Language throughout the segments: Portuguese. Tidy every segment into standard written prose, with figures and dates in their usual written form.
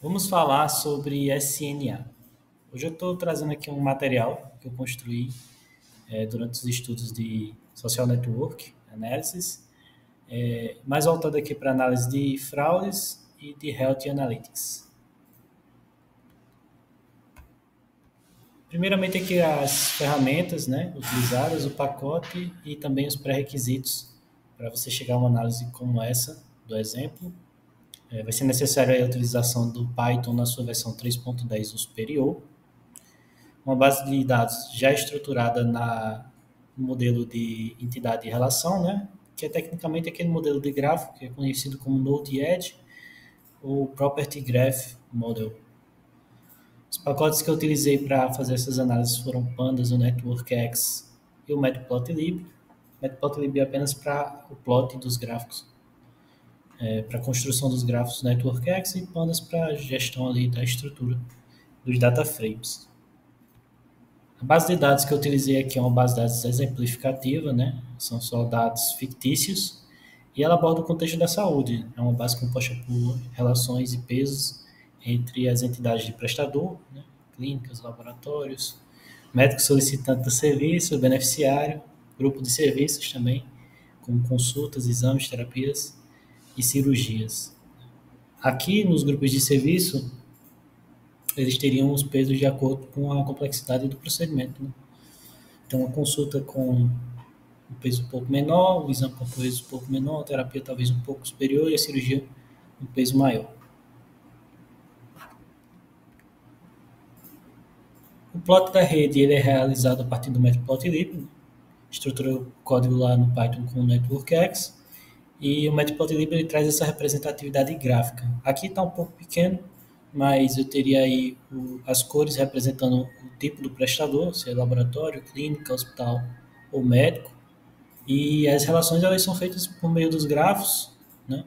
Vamos falar sobre SNA. Hoje eu estou trazendo aqui um material que eu construí durante os estudos de Social Network Analysis, mais voltado aqui para análise de fraudes e de Health Analytics. Primeiramente aqui as ferramentas, né, utilizadas, o pacote e também os pré-requisitos para você chegar a uma análise como essa, do exemplo. Vai ser necessário a utilização do Python na sua versão 3.10 ou superior, uma base de dados já estruturada no modelo de entidade e relação, né? Que é tecnicamente aquele modelo de grafo que é conhecido como Node-RED ou Property Graph Model. Os pacotes que eu utilizei para fazer essas análises foram Pandas, o NetworkX e o Matplotlib. Matplotlib é apenas para o plot dos gráficos, para a construção dos gráficos NetworkX, e Pandas para a gestão ali da estrutura dos data frames. A base de dados que eu utilizei aqui é uma base de dados exemplificativa, né? São só dados fictícios, e ela aborda o contexto da saúde. É uma base composta por relações e pesos entre as entidades de prestador, né? Clínicas, laboratórios, médico solicitante do serviço, beneficiário, grupo de serviços também, como consultas, exames, terapias e cirurgias. Aqui nos grupos de serviço, eles teriam os pesos de acordo com a complexidade do procedimento, né? Então, uma consulta com um peso um pouco menor, o exame com um peso um pouco menor, a terapia talvez um pouco superior e a cirurgia um peso maior. O plot da rede ele é realizado a partir do Matplotlib, né? Estrutura o código lá no Python com o NetworkX, e o Matplotlib ele traz essa representatividade gráfica. Aqui está um pouco pequeno, mas eu teria aí as cores representando o tipo do prestador, se é laboratório, clínica, hospital ou médico. E as relações elas são feitas por meio dos grafos, né?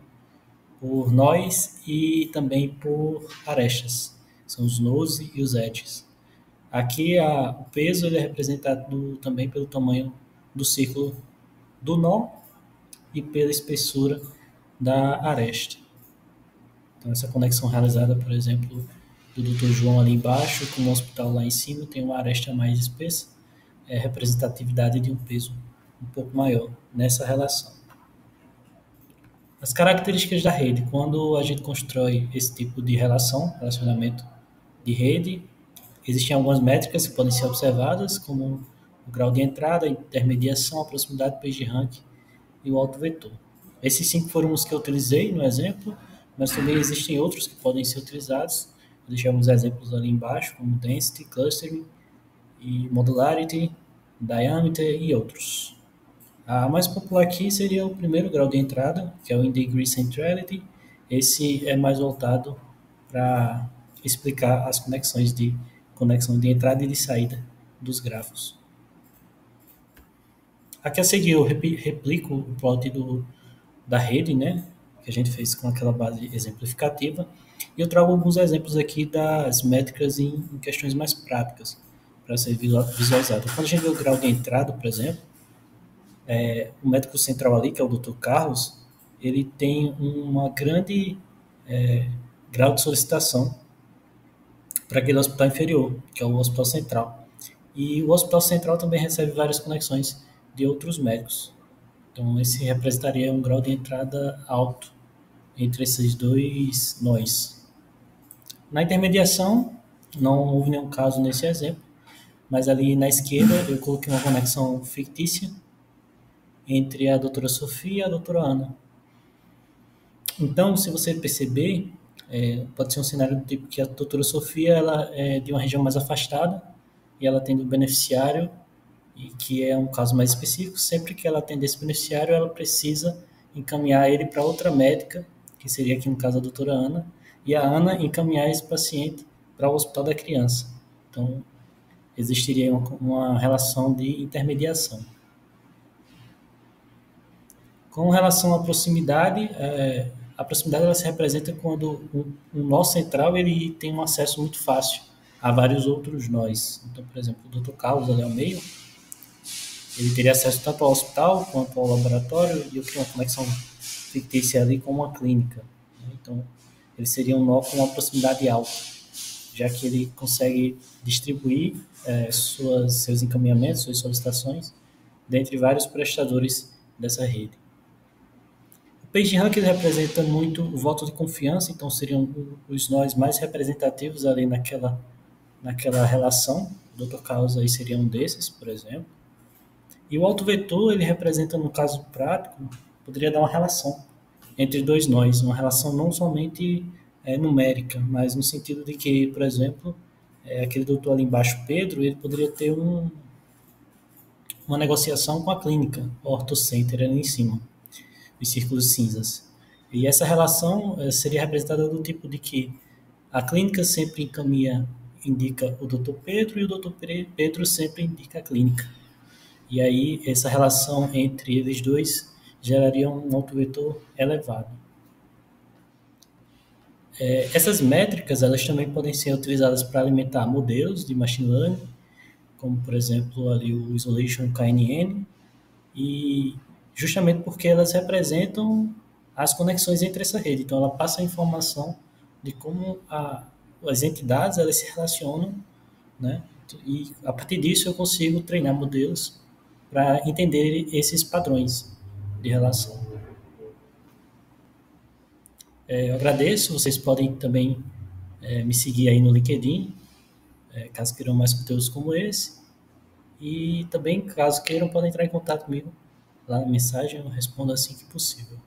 Por nós e também por arestas. São os nose e os edges. Aqui o peso ele é representado também pelo tamanho do círculo do nó e pela espessura da aresta. Então, essa conexão realizada, por exemplo, do Dr. João ali embaixo com o hospital lá em cima tem uma aresta mais espessa, é representatividade de um peso um pouco maior nessa relação. As características da rede, quando a gente constrói esse tipo de relacionamento de rede, existem algumas métricas que podem ser observadas, como o grau de entrada, a intermediação, a proximidade, PageRank e o autovetor. Esses 5 foram os que eu utilizei no exemplo, mas também existem outros que podem ser utilizados. Vou deixar alguns exemplos ali embaixo, como Density, Clustering, e Modularity, Diameter e outros. A mais popular aqui seria o primeiro grau de entrada, que é o In Degree Centrality. Esse é mais voltado para explicar as conexão de entrada e de saída dos grafos. Aqui a seguir eu replico o plot da rede, né, que a gente fez com aquela base exemplificativa, e eu trago alguns exemplos aqui das métricas em questões mais práticas para ser visualizado. Quando a gente vê o grau de entrada, por exemplo, o médico central ali, que é o Dr. Carlos, ele tem uma grande grau de solicitação para aquele hospital inferior, que é o hospital central. E o hospital central também recebe várias conexões de outros médicos. Então, esse representaria um grau de entrada alto entre esses dois nós. Na intermediação, não houve nenhum caso nesse exemplo, mas ali na esquerda eu coloquei uma conexão fictícia entre a doutora Sofia e a doutora Ana. Então, se você perceber, pode ser um cenário do tipo que a doutora Sofia ela é de uma região mais afastada e ela atende o beneficiário, e que é um caso mais específico. Sempre que ela atende esse beneficiário, ela precisa encaminhar ele para outra médica, que seria aqui no caso a doutora Ana, e a Ana encaminhar esse paciente para o hospital da criança. Então, existiria uma relação de intermediação. Com relação à proximidade, a proximidade ela se representa quando um nó central ele tem um acesso muito fácil a vários outros nós. Então, por exemplo, o Dr. Carlos ali ao meio, ele teria acesso tanto ao hospital quanto ao laboratório, e eu crio uma conexão fictícia ali com uma clínica. Então, ele seria um nó com uma proximidade alta, já que ele consegue distribuir seus encaminhamentos, suas solicitações, dentre vários prestadores dessa rede. O PageRank ele representa muito o voto de confiança, então seriam os nós mais representativos ali naquela relação. O Dr. Caos aí seria um desses, por exemplo. E o autovetor, ele representa, no caso prático, poderia dar uma relação entre dois nós, uma relação não somente numérica, mas no sentido de que, por exemplo, aquele doutor ali embaixo, Pedro, ele poderia ter uma negociação com a clínica, o ortocenter ali em cima, os círculos cinzas. E essa relação seria representada do tipo de que a clínica sempre indica o doutor Pedro e o doutor Pedro sempre indica a clínica. E aí essa relação entre eles dois geraria um autovetor elevado. Essas métricas elas também podem ser utilizadas para alimentar modelos de machine learning, como por exemplo ali o Isolation KNN, e justamente porque elas representam as conexões entre essa rede. Então ela passa a informação de como as entidades elas se relacionam, né? E a partir disso eu consigo treinar modelos para entender esses padrões de relação. Eu agradeço, vocês podem também me seguir aí no LinkedIn, caso queiram mais conteúdos como esse. E também, caso queiram, podem entrar em contato comigo lá na mensagem, eu respondo assim que possível.